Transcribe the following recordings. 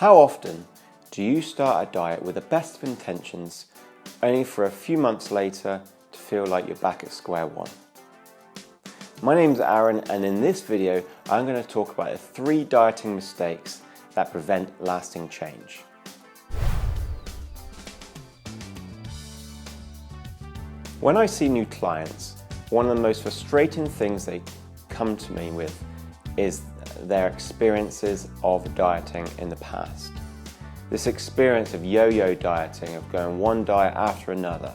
How often do you start a diet with the best of intentions, only for a few months later to feel like you're back at square one? My name's Aaron, and in this video I'm going to talk about the 3 dieting mistakes that prevent lasting change. When I see new clients, one of the most frustrating things they come to me with is their experiences of dieting in the past. This experience of yo-yo dieting, of going one diet after another.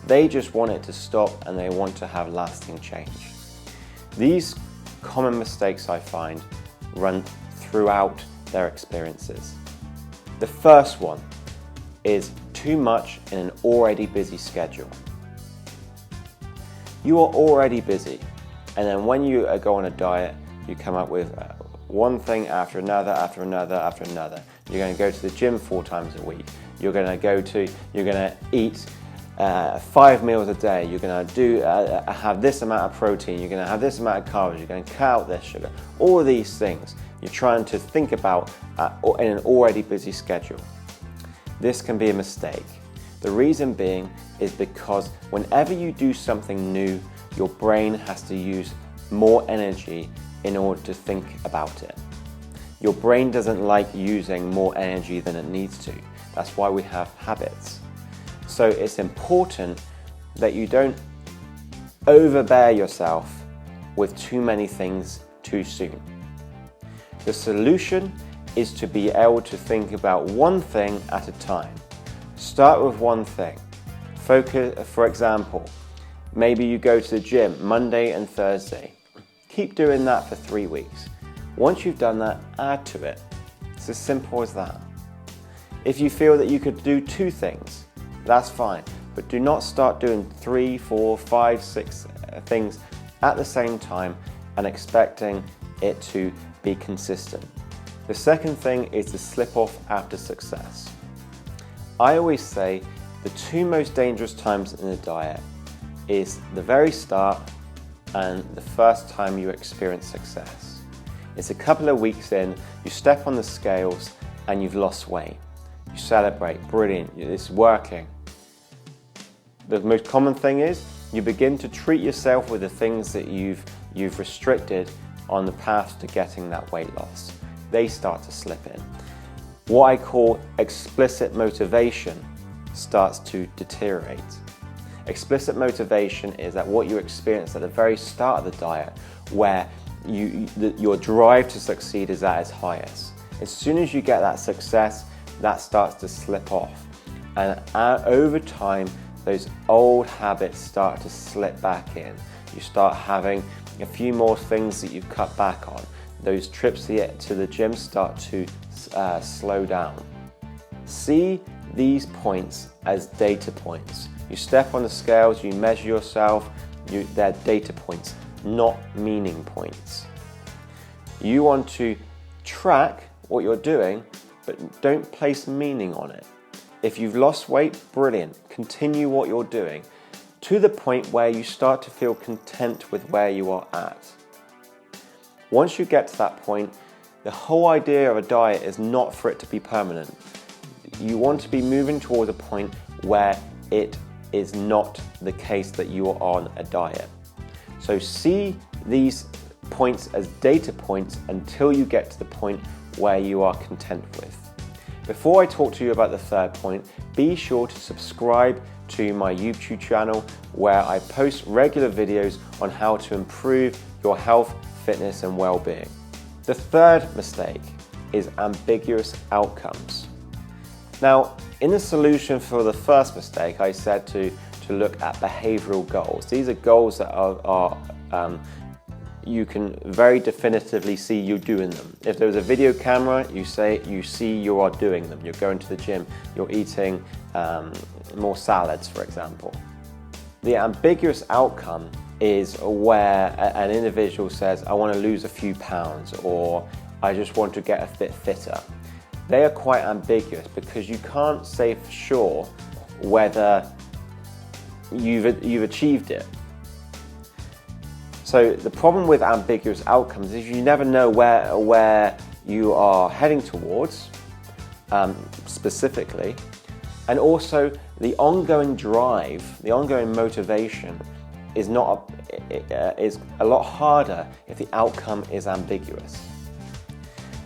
They just want it to stop and they want to have lasting change. These common mistakes I find run throughout their experiences. The first one is too much in an already busy schedule. You are already busy, and then when you go on a diet, you come up with one thing after another, after another, after another. You're going to go to the gym 4 times a week. You're going to eat 5 meals a day. You're going to have this amount of protein. You're going to have this amount of carbs. You're going to cut out this sugar. All of these things you're trying to think about in an already busy schedule. This can be a mistake. The reason being is because whenever you do something new, your brain has to use more energy in order to think about it. Your brain doesn't like using more energy than it needs to. That's why we have habits. So it's important that you don't overbear yourself with too many things too soon. The solution is to be able to think about one thing at a time. Start with one thing. Focus, for example, maybe you go to the gym Monday and Thursday. Keep doing that for 3 weeks. Once you've done that, add to it. It's as simple as that. If you feel that you could do 2 things, that's fine. But do not start doing 3, 4, 5, 6 things at the same time and expecting it to be consistent. The second thing is to slip off after success. I always say the 2 most dangerous times in a diet is the very start and the first time you experience success. It's a couple of weeks in, you step on the scales and you've lost weight. You celebrate, brilliant, it's working. The most common thing is you begin to treat yourself with the things that you've restricted on the path to getting that weight loss. They start to slip in. What I call explicit motivation starts to deteriorate. Explicit motivation is that what you experience at the very start of the diet, where your drive to succeed is at its highest. As soon as you get that success, that starts to slip off. And over time, those old habits start to slip back in. You start having a few more things that you've cut back on. Those trips to the gym start to slow down. See these points as data points. You step on the scales, you measure yourself, they're data points, not meaning points. You want to track what you're doing, but don't place meaning on it. If you've lost weight, brilliant. Continue what you're doing to the point where you start to feel content with where you are at. Once you get to that point, the whole idea of a diet is not for it to be permanent. You want to be moving towards a point where it is not the case that you are on a diet. So see these points as data points until you get to the point where you are content with. Before I talk to you about the third point, be sure to subscribe to my YouTube channel where I post regular videos on how to improve your health, fitness and well-being. The third mistake is ambiguous outcomes. Now, in the solution for the first mistake, I said to look at behavioral goals. These are goals that are you can very definitively see you doing them. If there was a video camera, you see you are doing them. You're going to the gym, you're eating more salads, for example. The ambiguous outcome is where an individual says, I want to lose a few pounds, or I just want to get a bit fitter. They are quite ambiguous because you can't say for sure whether you've achieved it. So the problem with ambiguous outcomes is you never know where you are heading towards, specifically, and also the ongoing drive, the ongoing motivation is a lot harder if the outcome is ambiguous.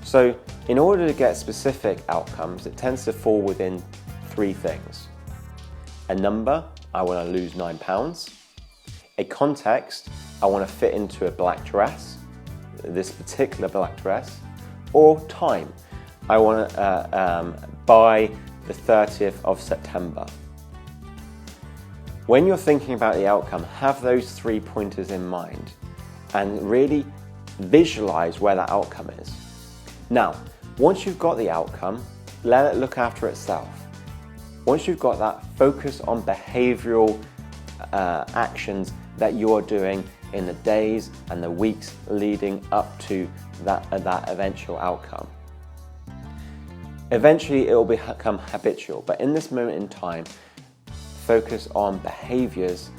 So in order to get specific outcomes, it tends to fall within 3 things. A number, I want to lose 9 pounds. A context, I want to fit into a black dress, this particular black dress. Or time, I want to by the 30th of September. When you're thinking about the outcome, have those 3 pointers in mind and really visualize where that outcome is. Now, once you've got the outcome, let it look after itself. Once you've got that, focus on behavioral actions that you're doing in the days and the weeks leading up to that eventual outcome. Eventually, it will become habitual, but in this moment in time, focus on behaviors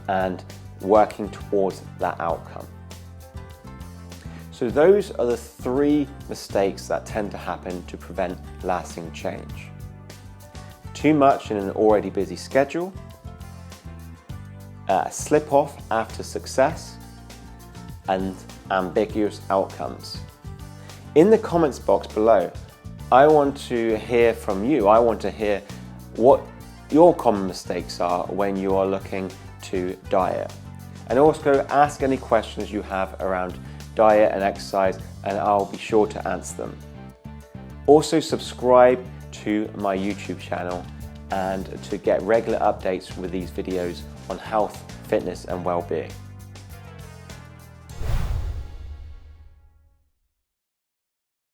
and working towards that outcome. So those are the 3 mistakes that tend to happen to prevent lasting change. Too much in an already busy schedule, slip off after success, and ambiguous outcomes. In the comments box below, I want to hear from you. I want to hear what your common mistakes are when you are looking to diet. And also ask any questions you have around diet and exercise, and I'll be sure to answer them. Also subscribe to my YouTube channel and to get regular updates with these videos on health, fitness and well-being.